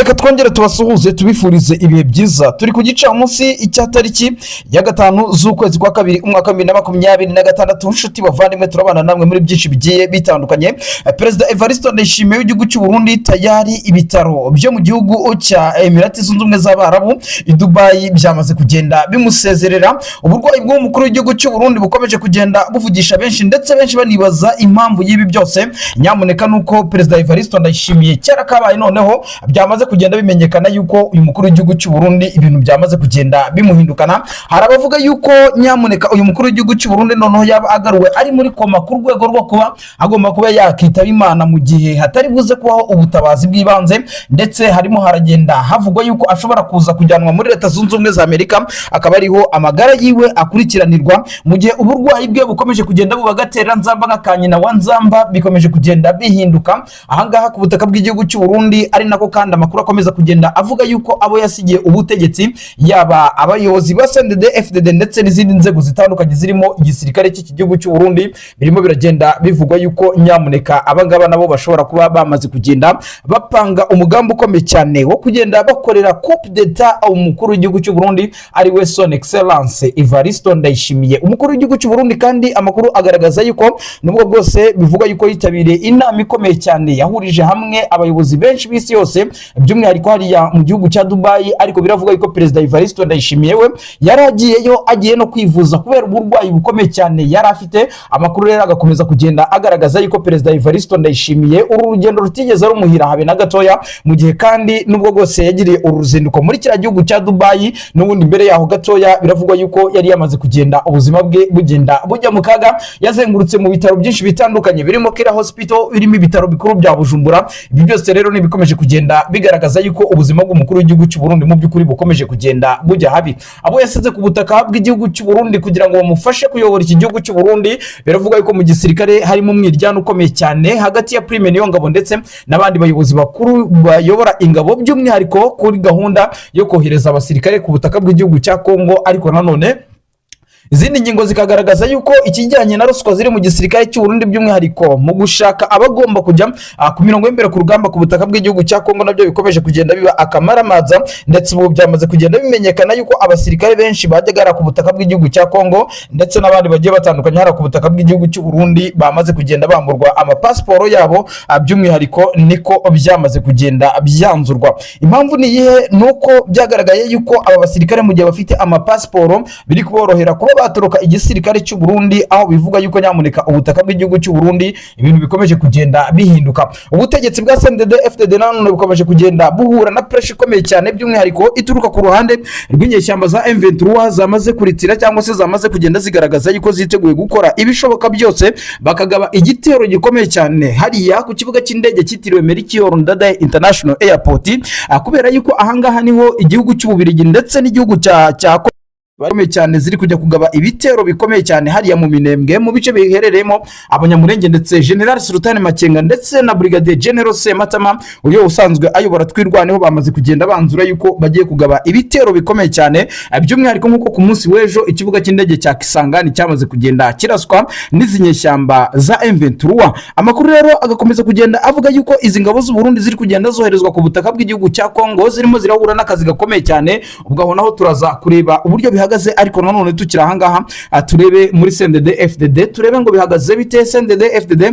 reka twongere tubasuhuze tubifurize ibihe byiza. Turi ku gicamunsi icya tariki ya 5 z'ukwezi kwa kabiri umwaka wa 2026. Inshuti bavandimwe, turabana namwe muri byinshi bigiye bitandukanye. Perezida Evariste Ndayishimiye w'igihugu cy'u Burundi tayari ibitaro byo mu gihugu cya Emirati Zunze Ubumwe z'Abarabu i Dubai byamaze kugenda bimusezerera. Uburwayi bw'umukuru w'igihugu cy'u Burundi bukomeje kugenda buvugisha benshi, ndetse benshi banibaza impamvu y'ibi byose. Nyamuneka nuko Perezida Evariste Ndayishimiye cyarakabaye noneho byamaze kugenda bimenyekana yuko uyu mukuru w'igihugu cy'u Burundi ibintu byamaze kugenda bimuhindukana. Hari abavuga yuko nyamuneka uyu mukuru w'igihugu cy'u Burundi noneho yaba agaruwe ari muri koma ku rwego rwo kuba agomba kuba yakitaba Imana mu gihe hatari buze kubaho ubutabazi bw'ibanze, ndetse harimo haragenda havugwa yuko ashobora kuza kujyanwa muri Leta Zunze Ubumwe za Amerika, akaba ariho amagara yiwe akurikiranirwa mu gihe uburwayi bwe bukomeje kugenda bubagatera nzamba nk'akanyina wa nzamba, bikomeje kugenda bihinduka ahangaha ku butaka bw'igihugu cy'u Burundi. Ari nako kandi amakuru akomeza kugenda avuga yuko abo yasigiye ubutegetsi, yaba abayobozi ba CNDD FDD ndetse n'izindi nzego zitandukanye zirimo igisirikare cy'iki gihugu cy'u Burundi, birimo biragenda bivugwa yuko nyamuneka abangaba nabo bashobora kuba bamaze kugenda bapanga umugambi ukomeye cyane wo kugenda bakorera coup d'etat umukuru w'igihugu cy'u Burundi ari we Son Excellence Evariste Ndayishimiye umukuru w'igihugu cy'u Burundi. Kandi amakuru agaragaza yuko nubwo bwose bivuga yuko yitabiriye inama ikomeye cyane yahurije hamwe abayobozi benshi b'isi yose, by'umwihariko hariya mu gihugu cya Dubai, ariko biravuga yuko Perezida Evariste Ndayishimiye we yaragiyeyo agiye no kwivuza kubera uburwayi bukomeye cyane yari afite. Amakuru rero agakomeza kugenda agaragaza yuko Perezida Evariste Ndayishimiye uru rugendo rutigeze rumuhira habe na gatoya, mu gihe kandi nubwo bwose yagiriye uru ruzinduko muri kiriya gihugu cya Dubai, n'ubundi mbere yaho gatoya biravugwa yuko yari yamaze kugenda ubuzima bwe bugenda bujya mu kaga. Yazengurutse mu bitaro byinshi bitandukanye birimo Kira Hospital, birimo ibitaro bikuru bya Bujumbura. Ibi byose rero nibikomeje kugenda bigaragaza yuko ubuzima bw'umukuru w'igihugu cy'u Burundi mu by'ukuri bukomeje kugenda bujya habi. Abo yasize ku butaka bw'igihugu cy'u Burundi kugira ngo bamufashe kuyobora iki gihugu cy'u Burundi, biravuga yuko mu gisirikare harimo umwiryano ukomeye cyane hagati ya Prime Niyongabo ndetse n'abandi bayobozi bakuru bayobora ingabo, by'umwihariko kuri gahunda yo kohereza abasirikare ku butaka bw'igihugu cya Kongo. Ariko nanone izindi ngingo zikagaragaza yuko ikijyanye na ruswa ziri mu gisirikare cy'u Burundi, by'umwihariko mu gushaka abagomba kujya ku mirongo y'imbere ku rugamba ku butaka bw'igihugu cya Kongo, nabyo bikomeje kugenda biba akamaramaza. Ndetse ubu byamaze kugenda bimenyekana yuko abasirikare benshi bajyaga ku butaka bw'igihugu cya Kongo ndetse n'abandi bagiye batandukanye hari ku butaka bw'igihugu cy'u Burundi bamaze kugenda bamburwa amapasiporo yabo, by'umwihariko niko byamaze kugenda byanzurwa. Impamvu ni iyihe? Nuko byagaragaye yuko aba basirikare mu gihe bafite amapasiporo biri kuborohera kuba batoroka igisirikare cy'u Burundi, aho bivuga yuko nyamuneka ubutaka bw'igihugu cy'u Burundi ibintu bikomeje kugenda bihinduka. Ubutegetsi bwa CNDD FDD nanone bukomeje kugenda buhura na pressure ikomeye cyane, by'umwihariko ituruka ku ruhande rw'inyeshyamba za M23 zamaze kuritira cyangwa se zamaze kugenda zigaragaza yuko ziteguye gukora ibishoboka byose bakagaba igitero gikomeye cyane hariya ku kibuga cy'indege cyitiriwe Melchior Ndadaye International Airport, kubera yuko ahangaha niho igihugu cy'Ububirigi ndetse n'igihugu cya barome cyane ziri kujya kugaba ibitero bikomeye cyane hariya mu Minembwe, mu bice biherereyemo Abanyamurenge ndetse General Sultan Makenga ndetse na Brigadier General Sematama uyo usanzwe ayobora twirwaneho, bamaze kugenda banzura yuko bagiye kugaba ibitero bikomeye cyane, by'umwihariko nk'uko ku munsi w'ejo ikibuga cy'indege cya Kisangani cyamaze kugenda kiraswa n'izinyeshyamba za M23. Amakuru rero agakomeza kugenda avuga yuko izi ngabo z'u Burundi ziri kugenda zoherezwa ku butaka bw'igihugu cya Kongo, zirimo zirahura n'akazi gakomeye cyane. Ubwo aho naho turaza kureba uburyo bihagaze, ariko nanone tukiri ahangaha turebe muri CNDD FDD turebe ngo bihagaze bite. CNDD FDD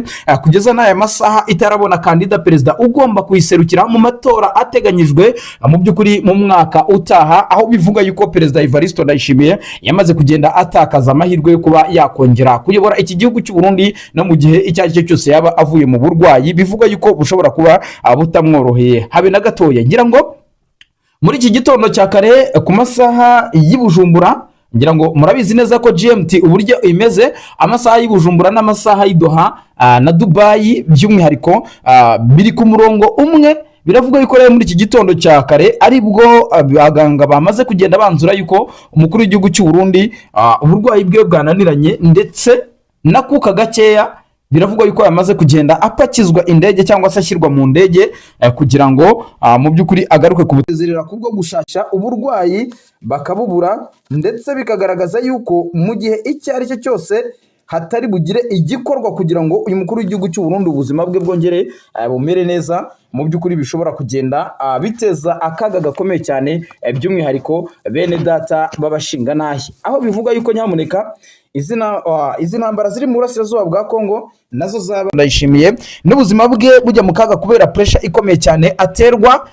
kugeza n'aya masaha itarabona kandida perezida ugomba kuyiserukira mu matora ateganyijwe mu by'ukuri mu mwaka utaha, aho bivuga yuko Perezida Evariste Ndayishimiye yamaze kugenda atakaza amahirwe yo kuba yakongera kuyobora iki gihugu cy'u Burundi, no mu gihe icyo ari cyo cyose yaba avuye mu burwayi bivuga yuko bushobora kuba butamworoheye habe na gatoya. Ngira ngo muri iki gitondo cya kare ku masaha y'Ibujumbura, ngira ngo murabizi neza ko GMT uburyo imeze, amasaha y'Ibujumbura n'amasaha y'Idoha na Dubai by'umwihariko biri ku murongo umwe. Biravuga yuko rero muri iki gitondo cya kare aribwo abaganga bamaze kugenda banzura yuko umukuru w'igihugu cy'u Burundi uburwayi bwe bwananiranye ndetse nakuka gakeya. Biravuga yuko yamaze kugenda apakizwa indege cyangwa se ashyirwa mu ndege kugira ngo mu by'ukuri agaruke ku butezerera kubwo gushasha uburwayi bakabubura, ndetse bikagaragaza yuko mu gihe icyo ari cyo cyose hatari bugire igikorwa kugira ngo uyu mukuru w'igihugu cy'u Burundi ubuzima bwe bwongere bumere neza, mu by'ukuri bishobora kugenda biteza akaga gakomeye cyane, by'umwihariko bene data b'abashinga nahi, aho bivuga yuko nyamuneka izi ntambara ziri mu burasirazuba bwa Kongo nazo zaba ndayishimiye n'ubuzima bwe bujya mu kaga kubera pressure ikomeye cyane aterwa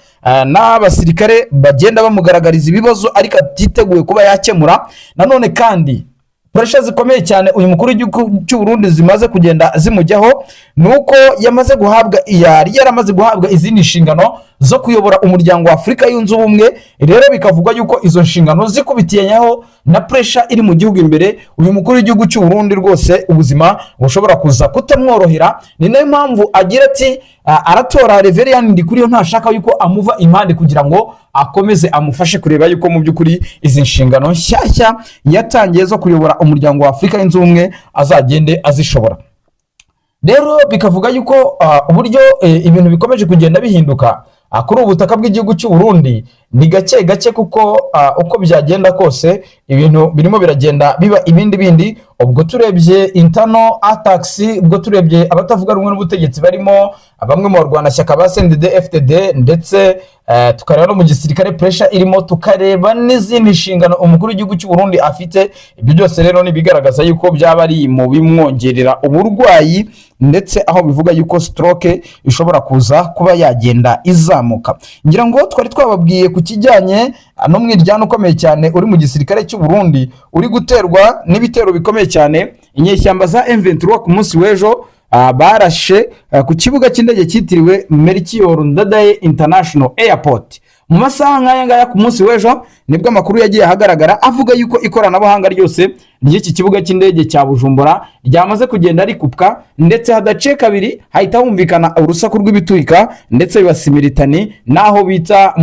n'abasirikare bagenda bamugaragariza ibibazo ariko atiteguye kuba yakemura. Nanone kandi pressure zikomeye cyane uyu mukuru w'igihugu cy'u Burundi zimaze kugenda zimujyaho, nuko yamaze guhabwa yaramaze guhabwa izindi nshingano zo kuyobora umuryango wa Afurika yunze ubumwe. Rero bikavugwa yuko izo nshingano zikubitiyenyaho na pressure iri mu gihugu imbere, uyu mukuru w'igihugu cy'u Burundi rwose ubuzima bushobora kuza kutamworohera. Ni nayo mpamvu agira ati aratora Reverien Ndikuriyo ntashaka yuko amuva impande kugira ngo akomeze amufashe kureba yuko mu by'ukuri izi nshingano nshyashya yatangiye zo kuyobora umuryango wa Afurika yunze ubumwe azagende azishobora. Rero bikavuga yuko uburyo ibintu bikomeje kugenda bihinduka kuri ubutaka bw'igihugu cy'u Burundi ni gake gake, kuko uko byagenda kose ibintu birimo biragenda biba bindi. Ubwo turebye internal attacks, ubwo turebye abatavuga rumwe n'ubutegetsi barimo bamwe mu barwanashyaka ba CNDD-FDD ndetse tukareba no mu gisirikare pressure irimo, tukareba n'izindi nshingano umukuru w'igihugu cy'u Burundi afite. Ibyo byose rero ni bigaragaza yuko byaba ari mu bimwongerera uburwayi, ndetse aho bivuga yuko stroke ishobora kuza kuba yagenda izamuka. Ngira ngo twari twababwiye ku kijyanye no mwiryano ukomeye cyane uri mu gisirikare cy'u Burundi uri guterwa n'ibitero bikomeye cyane. Inyeshyamba za M23 ku munsi w'ejo barashe ku kibuga cy'indege cyitiriwe Melchior Ndadaye International Airport. Mu masaha nk'aya ngaya ku munsi w'ejo nibwo amakuru yagiye ahagaragara avuga yuko ikoranabuhanga ryose ry'iki kibuga cy'indege cya Bujumbura ryamaze kugenda rikupka, ndetse hadaciye kabiri hahita humvikana urusaku rw'ibitwika ndetse bibasimiritani naho bita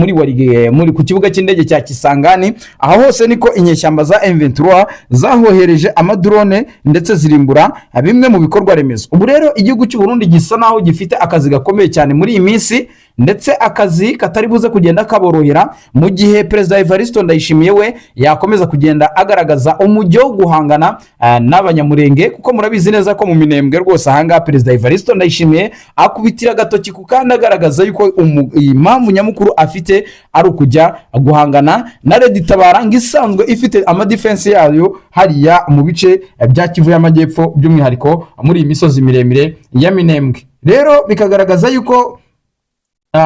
muri ku kibuga cy'indege cya Kisangani. Aho hose niko inyeshyamba za M23 zahohereje amadrone ndetse zirimbura bimwe mu bikorwa remezo. Ubu rero igihugu cy'u Burundi gisa naho gifite akazi gakomeye cyane muri iyi minsi, ndetse akazi katari buze kugenda kaborohera mu gihe Perezida Evariste Ndayishimiye we yakomeza kugenda agaragaza umujyo wo guhangana n'abanyamurenge, kuko murabizi neza ko mu Minembwe rwose ahanga Perezida Evariste Ndayishimiye akubitira agatoki ku kandi agaragaza yuko impamvu nyamukuru afite ari ukujya guhangana na Red Tabara ngisanzwe ifite amadefense yayo hariya mu bice bya Kivu y'Amajyepfo, by'umwihariko muri iyi misozi miremire ya Minembwe. Rero bikagaragaza yuko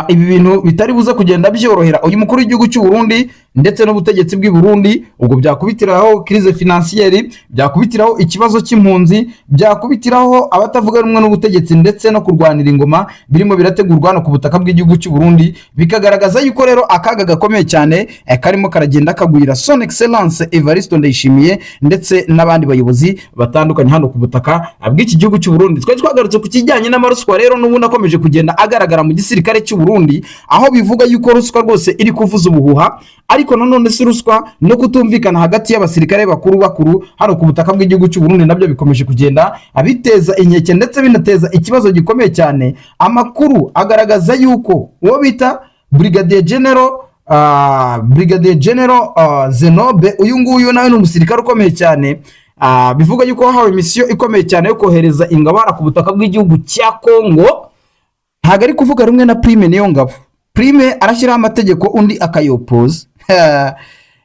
ibi bintu bitari buza kugenda byorohera uyu mukuru w'igihugu cy'u Burundi ndetse n'ubutegetsi bw'i Burundi. Ubwo byakubitiraho crise financière, byakubitiraho ikibazo cy'impunzi, byakubitiraho abatavuga rumwe n'ubutegetsi ndetse no kurwanira ingoma birimo birategurwa no ku butaka bw'igihugu cy'u Burundi. Bikagaragaza yuko rero akaga gakomeye cyane karimo karagenda kagwira Son Excellence Evariste Ndayishimiye ndetse n'abandi bayobozi batandukanye hano ku butaka bw'iki gihugu cy'u Burundi. Twari twagarutse ku kijyanye n'amaruswa rero n'ubundi akomeje kugenda agaragara mu gisirikare cy'u Burundi, aho bivuga yuko ruswa rwose iri kuvuza ubuhuha, ariko nanone si ruswa no kutumvikana hagati y'abasirikare bakuru hano ku butaka bw'igihugu cy'u Burundi nabyo bikomeje kugenda abiteza inkeke ndetse binateza ikibazo gikomeye cyane. Amakuru agaragaza yuko uwo bita Brigadier General Zenobe, uyu nguyu nawe ni umusirikare ukomeye cyane, bivuga yuko hawe misiyo ikomeye cyane yo kohereza ingabara ku butaka bw'igihugu cya Kongo. Ntago ari kuvuga rumwe na Prime niyo ngabo. Prime arashyiraho amategeko undi akayopoza.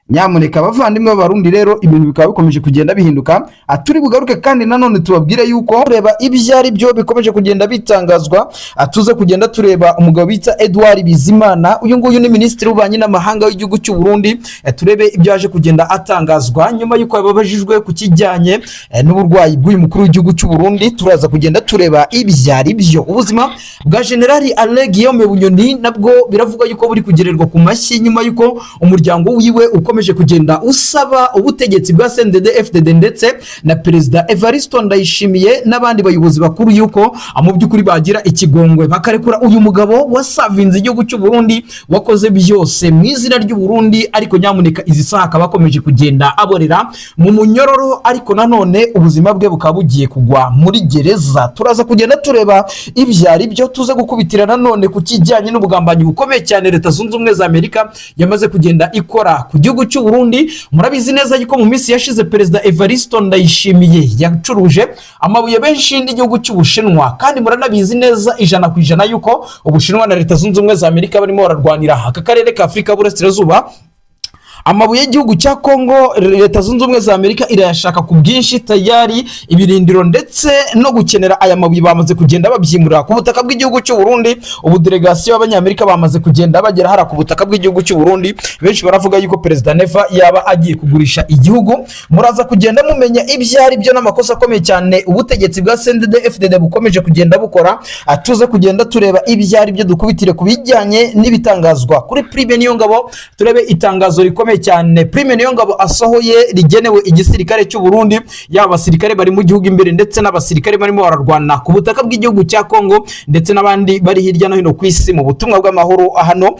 Nyamuneka abavandimwe b'Abarundi rero ibintu bikaba bikomeje kugenda bihinduka. Turi bugaruke kandi nanone tubabwire yuko tureba ibyari byo bikomeje kugenda bitangazwa. Tuze kugenda tureba umugabo bita Edouard Bizimana, uyu nguyu ni minisitiri w'ububanyi n'amahanga w'igihugu cy'u Burundi. Turebe ibyo yaje kugenda atangazwa nyuma yuko yababajijwe ku kijyanye n'uburwayi bw'uyu mukuru w'igihugu cy'u Burundi. Turaza kugenda tureba ibyari byo. Ubuzima bwa General Alain Guillaume Bunyoni nabwo biravuga yuko buri kugererwa ku mashyi nyuma yuko umuryango wiwe ukomeje kugenda usaba ubutegetsi bwa CNDD-FDD ndetse na Perezida Evariste Ndayishimiye n'abandi bayobozi bakuru yuko mu by'ukuri bagira ikigongwe bakarekura uyu mugabo wasavinze igihugu cy'u Burundi, wakoze byose mu izina ry'u Burundi, ariko nyamuneka izi saha akaba akomeje kugenda aborera mu munyororo, ariko nanone ubuzima bwe bukaba bugiye kugwa muri gereza. Turaza kugenda tureba ibyari byo, tuze gukubitira nanone ku kijyanye n'ubugambanyi bukomeye cyane Leta Zunze Ubumwe za Amerika yamaze kugenda ikora ku gihugu bw'igihugu cy'u Burundi. Murabizi neza yuko mu minsi yashize Perezida Evariste Ndayishimiye yacuruje amabuye benshi n'igihugu cy'Ubushinwa, kandi muranabizi neza 100% yuko Ubushinwa na Leta Zunze Ubumwe za Amerika barimo bararwanira aka karere ka Afurika y'Uburasirazuba. Amabuye y'igihugu cya Kongo Leta Zunze Ubumwe za Amerika irayashaka ku bwinshi, tayari ibirindiro ndetse no gukenera aya mabuye bamaze kugenda babyimura ku butaka bw'igihugu cy'u Burundi. Ubu delegation y'abanyamerika bamaze kugenda bagera hara ku butaka bw'igihugu cy'u Burundi. Benshi baravuga yuko Perezida Neva yaba agiye kugurisha igihugu. Muraza kugenda mumenya ibyari byo n'amakosa akomeye cyane ubutegetsi bwa CNDD-FDD bukomeje kugenda bukora. Atuze kugenda tureba ibyari byo dukubitire kubijyanye n'ibitangazwa kuri Prime Niyongabo. Turebe itangazo rikomeye cyane Prime Niyongabo asohoye rigenewe igisirikare cy'u Burundi, yaba abasirikare bari mu gihugu imbere ndetse n'abasirikare barimo bararwana ku butaka bw'igihugu cya Kongo ndetse n'abandi bari hirya no hino ku isi mu butumwa bw'amahoro hano.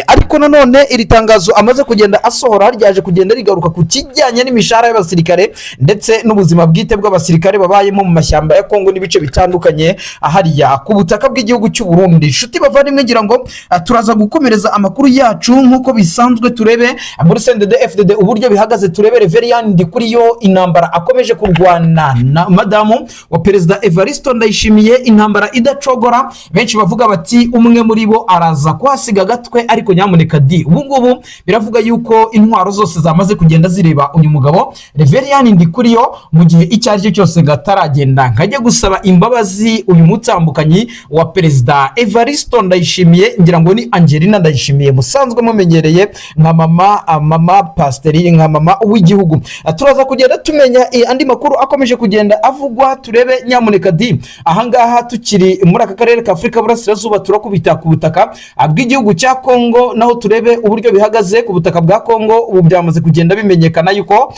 Ariko nanone iri tangazo amaze kugenda asohora ryaje kugenda rigaruka ku kijyanye n'imishahara y'abasirikare ndetse n'ubuzima bwite bw'abasirikare babayemo mu mashyamba ya Kongo n'ibice bitandukanye ahariya ku butaka bw'igihugu cy'u Burundi. Inshuti bavandimwe, ngira ngo turaza gukomereza amakuru yacu nk'uko bisanzwe, turebe muri CNDD-FDD uburyo bihagaze, turebe Reverien Ndikuriyo intambara akomeje kurwana na madamu wa Perezida Evariste Ndayishimiye, intambara idacogora. Benshi bavuga bati umwe muri bo araza kuhasiga gatwe, ariko nyamuneka di ubu ngubu biravuga yuko intwaro zose zamaze kugenda zireba uyu mugabo Reverien Ndikuriyo, mu gihe icyo ari cyo cyose gataragenda nkajya gusaba imbabazi uyu mutambukanyi wa Perezida Evariste Ndayishimiye. Ngira ngo ni Angelina Ndayishimiye musanzwe mumenyereye nka mama Pasiteri, nka mama w'igihugu. Turaza kugenda tumenya andi makuru akomeje kugenda avugwa. Turebe nyamuneka di ahangaha tukiri muri aka karere ka Afurika y'Uburasirazuba, turakubita ku butaka bw'igihugu cya Kongo, naho turebe uburyo bihagaze ku butaka bwa Kongo. Ubu byamaze kugenda bimenyekana yuko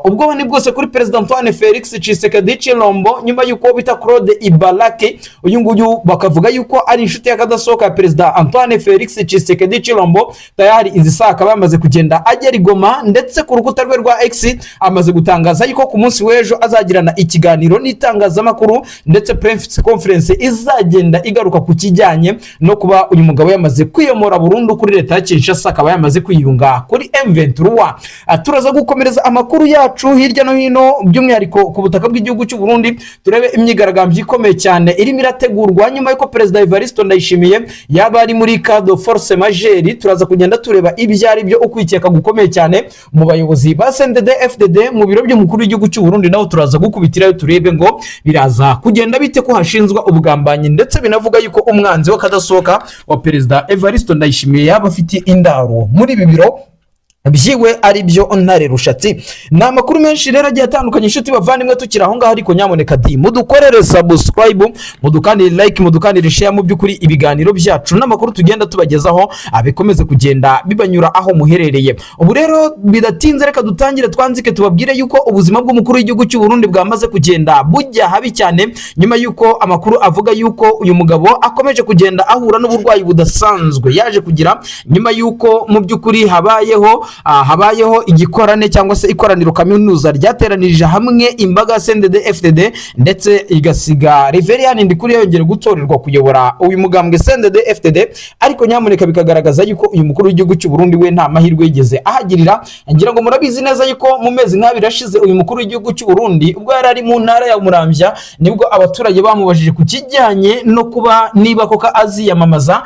ubwo ni bwose kuri Perezida Antoine Felix Tshisekedi Tshilombo, nyuma yuko bita Claude Ibalake, uyu nguyu bakavuga yuko ari inshuti y'akadasohoka ya Perezida Antoine Felix Tshisekedi Tshilombo. Tayari izi saka bamaze kugenda agera i Goma, ndetse ku rukuta rwe rwa X amaze gutangaza yuko ku munsi w'ejo azagirana ikiganiro n'itangazamakuru, ndetse press conference izagenda igaruka ku kijyanye no kuba uyu mugabo yamaze kwiyomora burundu kuri leta ya Kinshasa, akaba yamaze kwiyunga kuri M23. Turaza gukomereza amakuru yacu hirya no hino, by'umwihariko ku butaka bw'igihugu cy'u Burundi. Turebe imyigaragambyo ikomeye cyane irimo irategurwa nyuma yuko Perezida Evariste Ndayishimiye yaba ari muri cadre force majeure. Turaza kugenda tureba ibyari byo ukwikeka gukomeye cyane mu bayobozi ba CNDD-FDD mu biro by'umukuru w'igihugu cy'u Burundi, naho turaza gukubitirayo turebe ngo biraza kugenda bite ko hashinzwa ubugambanyi, ndetse binavuga yuko umwanzi w'akadasohoka wa Perezida Evariste Ndayishimiye yaba afite indaro muri ibi biro byiwe ari byo Ntare Rushatsi. Ni amakuru menshi rero agiye atandukanye inshuti bavandimwe, tukiri aho ngaho, ariko nyamuneka di mudukorere subscribe, mudukandire like, mudukandire share, mu by'ukuri ibiganiro byacu n'amakuru tugenda tubagezaho abikomeze kugenda bibanyura aho muherereye. Ubu rero bidatinze reka dutangire twanzike tubabwire yuko ubuzima bw'umukuru w'igihugu cy'u Burundi bwamaze kugenda bujya habi cyane, nyuma yuko amakuru avuga yuko uyu mugabo akomeje kugenda ahura n'uburwayi budasanzwe yaje kugira, nyuma yuko mu by'ukuri habayeho igikorane cyangwa se ikoraniro kaminuza ryateranirije hamwe imbaga CNDD-FDD, ndetse igasiga Reverien Ndikuriyo yongera gutorerwa kuyobora uyu mugambwe CNDD-FDD. Ariko nyamuneka bikagaragaza yuko uyu mukuru w'igihugu cy'u Burundi we nta mahirwe yigeze ahagirira. Ngira ngo murabizi neza yuko mu mezi nk'abiri ashize uyu mukuru w'igihugu cy'u Burundi ubwo yari ari mu ntara ya Muramvya, nibwo abaturage bamubajije ku kijyanye no kuba niba koko aziyamamaza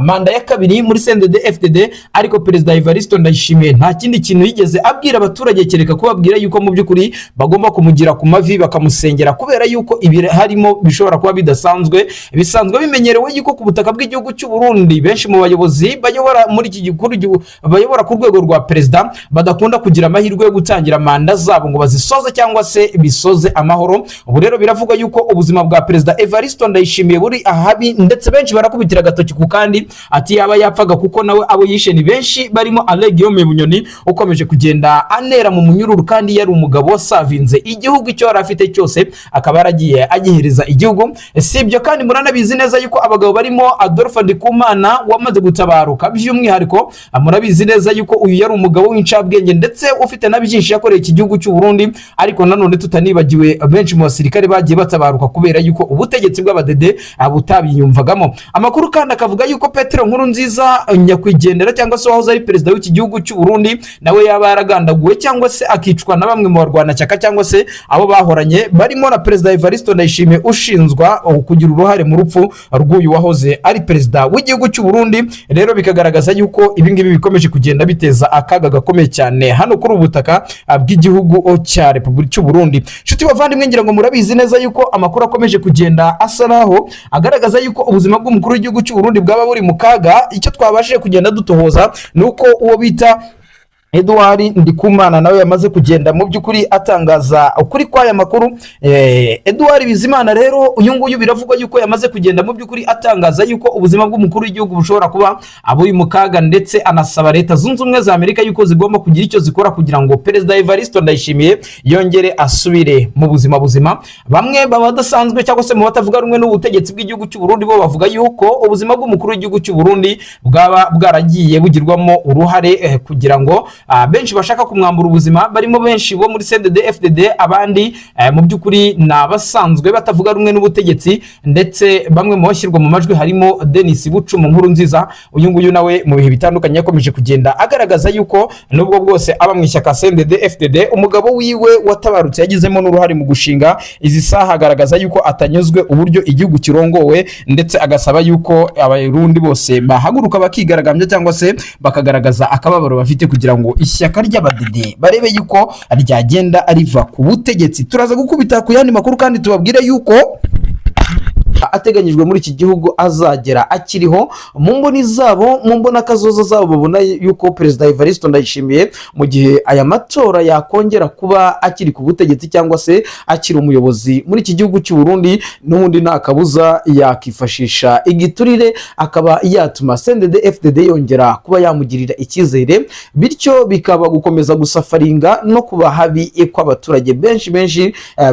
manda ya kabiri muri CNDD-FDD. Ariko Perezida Evariste Ndayishimiye nta kindi kintu yigeze abwira abaturage kereka kubabwira yuko mu by'ukuri bagomba kumugira ku mavi bakamusengera, kubera yuko ibi harimo bishobora kuba bisanzwe bimenyerewe yuko ku butaka bw'igihugu cy'u Burundi benshi mu bayobozi bayobora muri iki gihugu bayobora ku rwego rwa perezida badakunda kugira amahirwe yo gutangira manda zabo ngo bazisoze cyangwa se bisoze amahoro. Ubu rero biravuga yuko ubuzima bwa Perezida Evariste Ndayishimiye buri ahabi, ndetse benshi barakubitira agatoki ku kandi ati yaba yapfaga kuko nawe abo yishe ni benshi, barimo Guillaume Bunyoni ukomeje kugenda anera mu munyururu, kandi yari umugabo wasavinze igihugu icyo yari afite cyose akaba yaragiye agihereza igihugu. Si ibyo kandi muranabizi neza yuko abagabo barimo Adolphe Ndikumana wamaze gutabaruka, by'umwihariko murabizi neza yuko uyu yari umugabo w'incabwenge ndetse ufite na byinshi yakoreye iki gihugu cy'u Burundi. Ariko nanone tutanibagiwe benshi mu basirikare bagiye batabaruka kubera yuko ubutegetsi bw'abadede butabiyumvagamo. Amakuru kandi akavuga yuko Petero Nkurunziza nyakwigendera cyangwa se wahoze ari perezida w'iki gihugu cy'u Burundi nawe yaba yaragandaguwe cyangwa se akicwa na bamwe mu barwanashyaka cyangwa se abo bahoranye barimo na Perezida Evariste Ndayishimiye ushinzwa kugira uruhare mu rupfu rw'uyu wahoze ari perezida w'igihugu cy'u Burundi. Rero bikagaragaza yuko ibingibi bikomeje kugenda biteza akaga gakomeye cyane hano kuri ubutaka bw'igihugu cya Repubulika y'u Burundi. Nshuti bavandimwe, ngira ngo murabizi neza yuko amakuru akomeje kugenda asa naho agaragaza yuko ubuzima bw'umukuru w'igihugu cy'u Burundi bwaba buri mu kaga. Icyo twabashije kugenda dutohoza nuko uwo bita Edouard Ndikumana nawe yamaze kugenda mu by'ukuri atangaza ukuri kw'aya makuru. Edouard Bizimana rero uyu nguyu biravugwa yuko yamaze kugenda mu by'ukuri atangaza yuko ubuzima bw'umukuru w'igihugu bushobora kuba aburi mu kaga, ndetse anasaba leta zunze ubumwe za Amerika yuko zigomba kugira icyo zikora kugira ngo Perezida Evariste Ndayishimiye yongere asubire mu buzima buzima. Bamwe badasanzwe cyangwa se mu batavuga rumwe n'ubutegetsi bw'igihugu cy'u Burundi bo bavuga yuko ubuzima bw'umukuru w'igihugu cy'u Burundi bwaba bwaragiye bugirwamo uruhare kugira ngo benshi bashaka kumwambura ubuzima, barimo benshi bo muri CNDD FDD, abandi mu by'ukuri nabasanzwe batavuga rumwe n'ubutegetsi, ndetse bamwe mu bashyirwa mu majwi harimo Denis Bucuma Nkurunziza. Uyu nguyu nawe mu bihe bitandukanye yakomeje kugenda agaragaza yuko nubwo bwose aba mu ishyaka CNDD FDD, umugabo wiwe watabarutse yagizemo n'uruhare mu gushinga izi saha, agaragaza yuko atanyuzwe uburyo igihugu kirongowe, ndetse agasaba yuko abarundi bose bahaguruka bakigaragambya cyangwa se bakagaragaza akababaro bafite kugira ngo ishyaka ry'abadede barebe yuko ryagenda riva ku butegetsi. Turaza gukubita ku yandi makuru kandi tubabwire yuko ateganyijwe muri iki gihugu azagera akiriho mu mboni zabo, mu mbona kazoza zabo. Babona yuko Perezida Evariste Ndayishimiye mu gihe aya matora yakongera kuba akiri ku butegetsi cyangwa se akiri umuyobozi muri iki gihugu cy'u Burundi, n'ubundi nta kabuza yakifashisha igiturire akaba yatuma CNDD FDD yongera kuba yamugirira icyizere, bityo bikaba gukomeza gusafaringa no kuba habi kw'abaturage benshi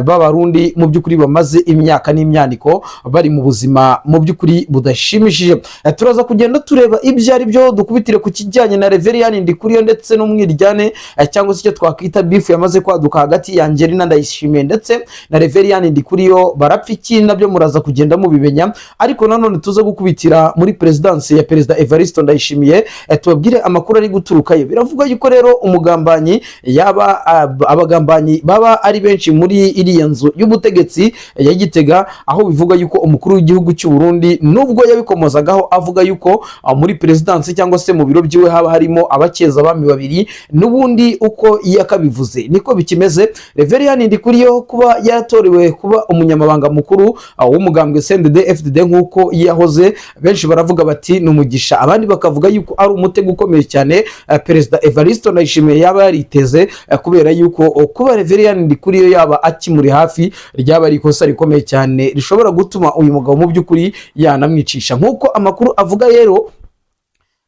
b'abarundi mu by'ukuri bamaze imyaka n'imyaniko bari mu buzima mu by'ukuri budashimishije. Turaza kugenda tureba ibyo ari byo, dukubitire ku kijyanye na Reverien Ndikuriyo ndetse n'umwiryane cyangwa se icyo twakwita beef yamaze kwaduka hagati ya Angelina Ndayishimiye ndetse na Reverien Ndikuriyo. Barapfa iki nabyo muraza kugenda mubimenya, ariko nanone tuza gukubitira muri presidence ya Perezida Evariste Ndayishimiye tubabwire amakuru ari guturukayo. Biravuga yuko rero umugambanyi yaba abagambanyi baba ari benshi muri iriya nzu y'ubutegetsi ya Gitega, aho bivuga yuko umukuru w'igihugu cy'u Burundi nubwo yabikomozagaho avuga yuko muri presidence cyangwa se mu biro byiwe haba harimo abakeza abami babiri, n'ubundi uko yakabivuze niko bikimeze. Reverien Ndikuriyo kuba yatorewe kuba umunyamabanga mukuru w'umugambwe CNDD FDD nk'uko yahoze, benshi baravuga bati n'umugisha, abandi bakavuga yuko ari umutego ukomeye cyane Perezida Evariste Ndayishimiye yaba yariteze, kubera yuko kuba Reverien Ndikuriyo yaba akimuri hafi ryaba ari ikosa rikomeye cyane rishobora gutuma uyu mugabo mu by'ukuri yanamwicisha. Nk'uko amakuru avuga rero,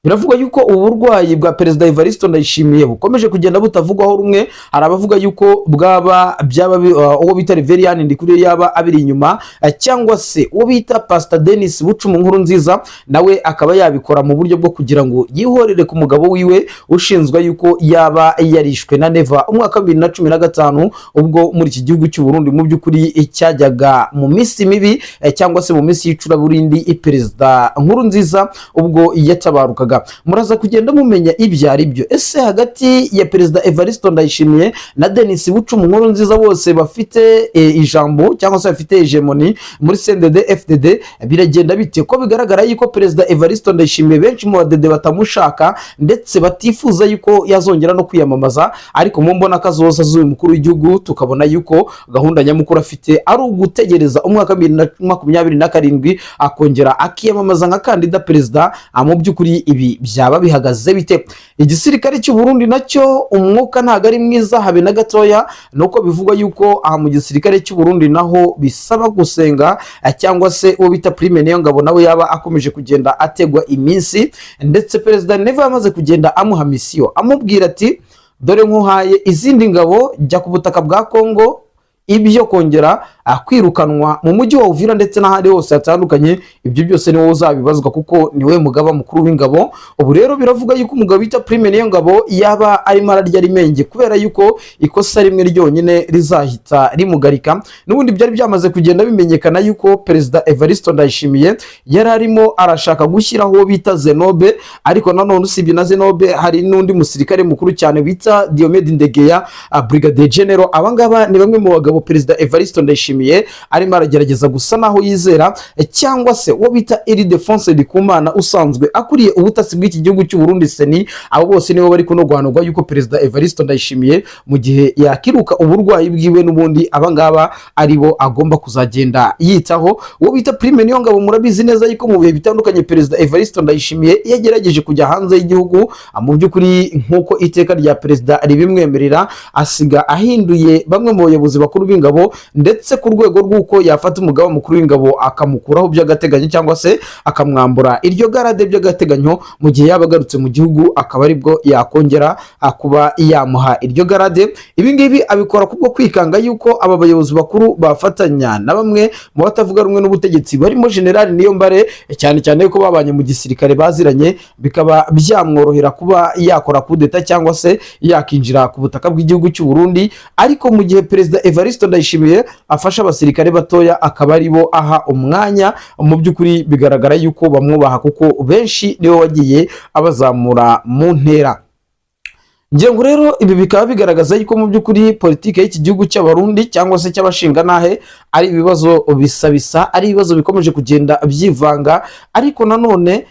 biravuga yuko uburwayi bwa Perezida Evariste Ndayishimiye bukomeje kugenda butavugwaho rumwe. Hari abavuga yuko byaba uwo bita Reverien Ndikuriyo yaba abiri inyuma, cyangwa se uwo bita Pastor Denis Bucuma Nkurunziza nawe akaba yabikora mu buryo bwo kugira ngo yihorere ku mugabo wiwe ushinzwe yuko yaba yarishwe na Neva umwaka 2015, ubwo muri iki gihugu cy'u Burundi mu by'ukuri cyajyaga mu minsi mibi cyangwa se mu minsi y'icuraburindi Perezida Nkurunziza ubwo yatabarukaga. Muraza kugenda mumenya ibyo ari byo. Ese hagati ya Perezida Evariste Ndayishimiye na Denis Bucuma Nkurunziza bose bafite ijambo cyangwa se bafite hegemoni muri CNDD FDD biragenda bite? Ko bigaragara yuko Perezida Evariste Ndayishimiye benshi mu badede batamushaka ndetse batifuza yuko yazongera no kwiyamamaza, ariko mu mbona kazoza z'uyu mukuru w'igihugu tukabona yuko gahunda nyamukuru afite ari ugutegereza umwaka 2027 akongera akiyamamaza nka kandida perezida. Mu by'ukuri ibi byaba bihagaze bite? Igisirikare cy'u Burundi nacyo umwuka ntago ari mwiza habe na gatoya, nuko bivugwa yuko mu gisirikare cy'u Burundi naho bisaba gusenga, cyangwa se uwo bita Prime Niyo Ngabo nawe yaba akomeje kugenda ategwa iminsi, ndetse Perezida Neva yamaze kugenda amuha misiyo amubwira ati dore nkuhaye izindi ngabo, jya ku butaka bwa Kongo ibyo kongera kwirukanwa mu mujyi wa Uvira ndetse n'ahandi hose hatandukanye. Ibyo byose niwe uzabibazwa kuko niwe mugaba mukuru w'ingabo. Ubu rero biravuga yuko umugabo bita Prime Niyongabo yaba arimo ararya rimenge kubera yuko ikosa rimwe ryonyine rizahita rimugarika. N'ubundi byari byamaze kugenda bimenyekana yuko Perezida Evariste Ndayishimiye yari arimo arashaka gushyiraho uwo bita Zenobe, ariko nanone usibye na Zenobe hari n'undi musirikare mukuru cyane bita Diomede Ndegeya, Brigadier General. Abangaba ni bamwe mu bagabo Perezida Evariste Ndayishimiye arimo aragerageza gusa naho yizera, cyangwa se uwo bita Ildefonse Ndikumana usanzwe akuriye ubutasi bw'iki gihugu cy'u Burundi seni. Abo bose nibo bari kunogwanurwa yuko Perezida Evariste Ndayishimiye mu gihe yakiruka uburwayi bwiwe n'ubundi abangaba aribo agomba kuzagenda yitaho. Uwo bita Prime Niyongabo murabizi neza yuko mu bihe bitandukanye Perezida Evariste Ndayishimiye yagerageje kujya hanze y'igihugu, mu by'ukuri nk'uko iteka rya perezida ribimwemerera, asiga ahinduye bamwe mu bayobozi bakuru b'ingabo, ndetse ku rwego rw'uko yafata umugaba mukuru w'ingabo akamukuraho by'agateganyo cyangwa se akamwambura iryo garade by'agateganyo. Mu gihe yaba agarutse mu gihugu akaba aribwo yakongera kuba yamuha iryo garade. Ibi ngibi abikora kubwo kwikanga yuko aba bayobozi bakuru bafatanya na bamwe mu batavuga rumwe n'ubutegetsi barimo General Niyombare, cyane cyane ko babanye mu gisirikare baziranye, bikaba byamworohera kuba yakora kudeta cyangwa se yakinjira ku butaka bw'igihugu cy'u Burundi. Ariko mu gihe Perezida Evariste Ndayishimiye afasha abasirikare batoya akaba aribo aha umwanya, mu by'ukuri bigaragara yuko bamwubaha kuko benshi niwe wagiye abazamura mu ntera. Ngengo rero ibi bikaba bigaragaza yuko mu by'ukuri politike y'iki gihugu cy'abarundi cyangwa se cy'abashinga nahe ari ibibazo bisabisa, ari ibibazo bikomeje kugenda byivanga, ariko nanone